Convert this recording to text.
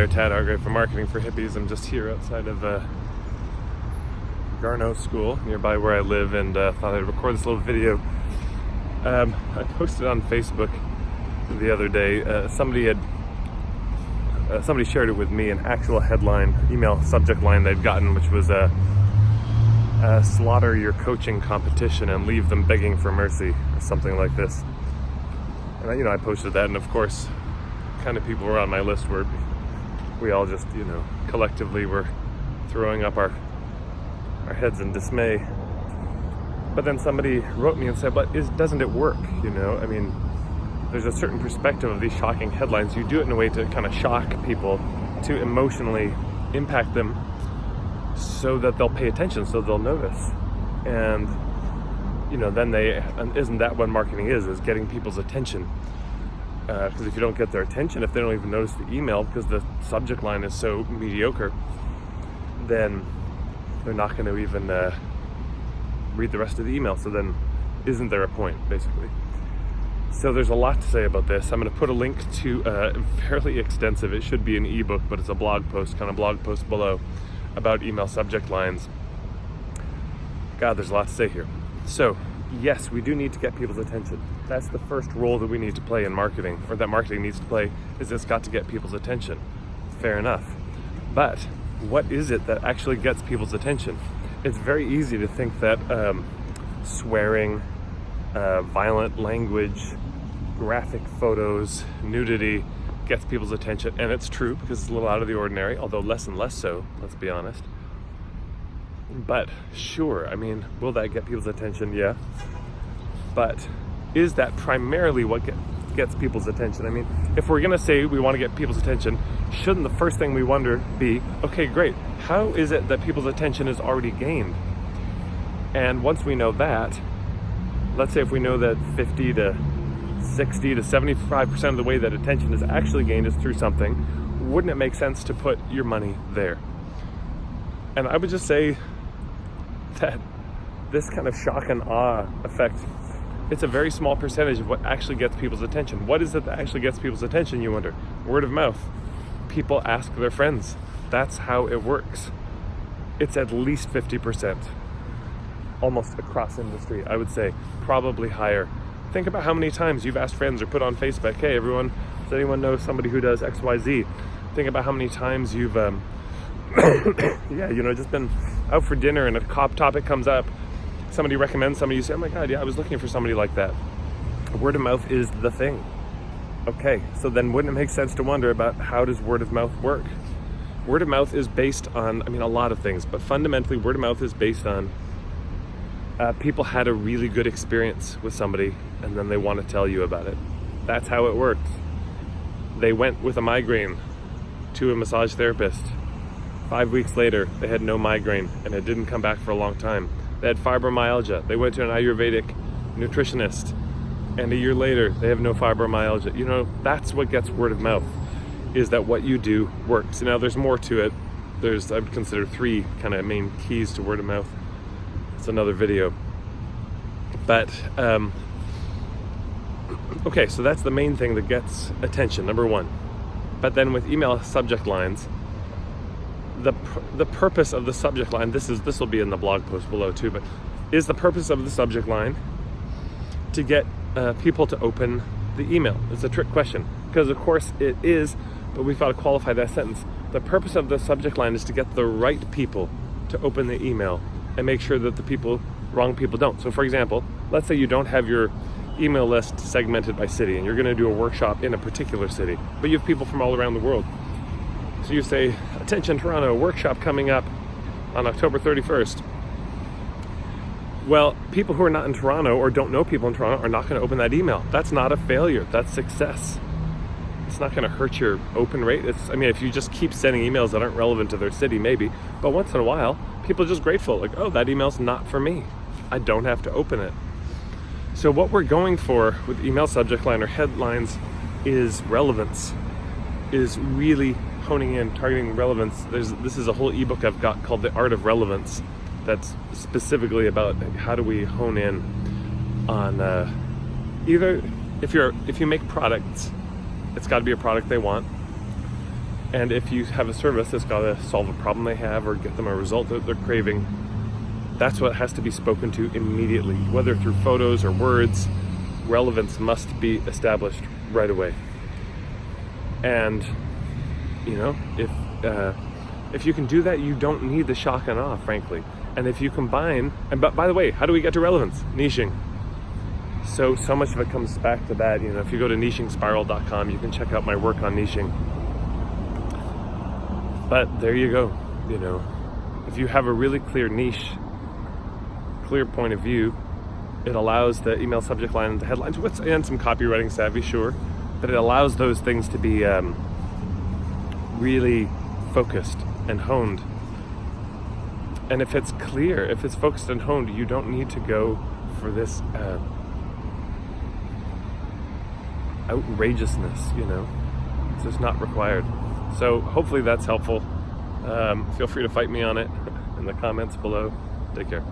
there, Tad Hargrave from Marketing for Hippies. I'm just here outside of Garneau School, nearby where I live, and thought I'd record this little video. I posted on Facebook the other day. Somebody shared it with me, an actual headline, email subject line they'd gotten, which was slaughter your coaching competition and leave them begging for mercy, or something like this. And I posted that, and of course, kind of people were on my list where we all just, collectively were throwing up our heads in dismay. But then somebody wrote me and said, but doesn't it work? There's a certain perspective of these shocking headlines. You do it in a way to kind of shock people, to emotionally impact them so that they'll pay attention, so they'll notice. And, then isn't that what marketing is getting people's attention? Because if you don't get their attention, if they don't even notice the email because the subject line is so mediocre, then they're not going to even read the rest of the email. So then isn't there a point, basically? So there's a lot to say about this. I'm going to put a link to fairly extensive, it should be an ebook, but it's a blog post below about email subject lines. God, there's a lot to say here. So yes, we do need to get people's attention. That's the first role that we need to play in marketing, or that marketing needs to play, is it's got to get people's attention. Fair enough. But what is it that actually gets people's attention? It's very easy to think that swearing, violent language, graphic photos, nudity gets people's attention. And it's true, because it's a little out of the ordinary, although less and less so, let's be honest. But sure, will that get people's attention? Yeah. But is that primarily what gets people's attention? If we're going to say we want to get people's attention, shouldn't the first thing we wonder be, okay, great, how is it that people's attention is already gained? And once we know that, let's say if we know that 50 to 60 to 75% of the way that attention is actually gained is through something, wouldn't it make sense to put your money there? And I would just say that this kind of shock and awe effect, it's a very small percentage of what actually gets people's attention. What is it that actually gets people's attention, you wonder? Word of mouth. People ask their friends. That's how it works. It's at least 50%. Almost across industry, I would say. Probably higher. Think about how many times you've asked friends or put on Facebook, hey everyone, does anyone know somebody who does XYZ? Think about how many times you've just been out for dinner and a topic comes up, somebody recommends somebody, you say, oh my God, yeah, I was looking for somebody like that. Word of mouth is the thing. Okay, so then wouldn't it make sense to wonder about how does word of mouth work? Word of mouth is based on, a lot of things, but fundamentally word of mouth is based on people had a really good experience with somebody and then they want to tell you about it. That's how it works. They went with a migraine to a massage therapist. 5 weeks later, they had no migraine and it didn't come back for a long time. They had fibromyalgia. They went to an Ayurvedic nutritionist and a year later, they have no fibromyalgia. That's what gets word of mouth, is that what you do works. Now, there's more to it. I would consider 3 kind of main keys to word of mouth. It's another video. But, okay, so that's the main thing that gets attention, number 1. But then with email subject lines, the purpose of the subject line, this will be in the blog post below too, but is the purpose of the subject line to get people to open the email? It's a trick question, because of course it is, but we've got to qualify that sentence. The purpose of the subject line is to get the right people to open the email and make sure that the wrong people don't. So for example, let's say you don't have your email list segmented by city and you're going to do a workshop in a particular city, but you have people from all around the world. So you say, attention Toronto, workshop coming up on October 31st. Well, people who are not in Toronto or don't know people in Toronto are not going to open that email. That's not a failure, that's success. It's not going to hurt your open rate. If you just keep sending emails that aren't relevant to their city, maybe, but once in a while, people are just grateful, like, oh, that email's not for me. I don't have to open it. So what we're going for with email subject line or headlines is relevance, is really honing in, targeting relevance. This is a whole ebook I've got called The Art of Relevance that's specifically about how do we hone in on either if you make products, it's got to be a product they want. And if you have a service that's got to solve a problem they have or get them a result that they're craving, that's what has to be spoken to immediately, whether through photos or words. Relevance must be established right away. And if you can do that, you don't need the shock and awe, frankly. And if you combine, and by the way, how do we get to relevance? Niching. So much of it comes back to that. If you go to nichingspiral.com, you can check out my work on niching. But there you go. If you have a really clear niche, clear point of view, it allows the email subject line and the headlines, and some copywriting savvy, sure, but it allows those things to be really focused and honed. And if it's clear, if it's focused and honed, you don't need to go for this outrageousness, It's just not required. So hopefully that's helpful. Feel free to fight me on it in the comments below. Take care.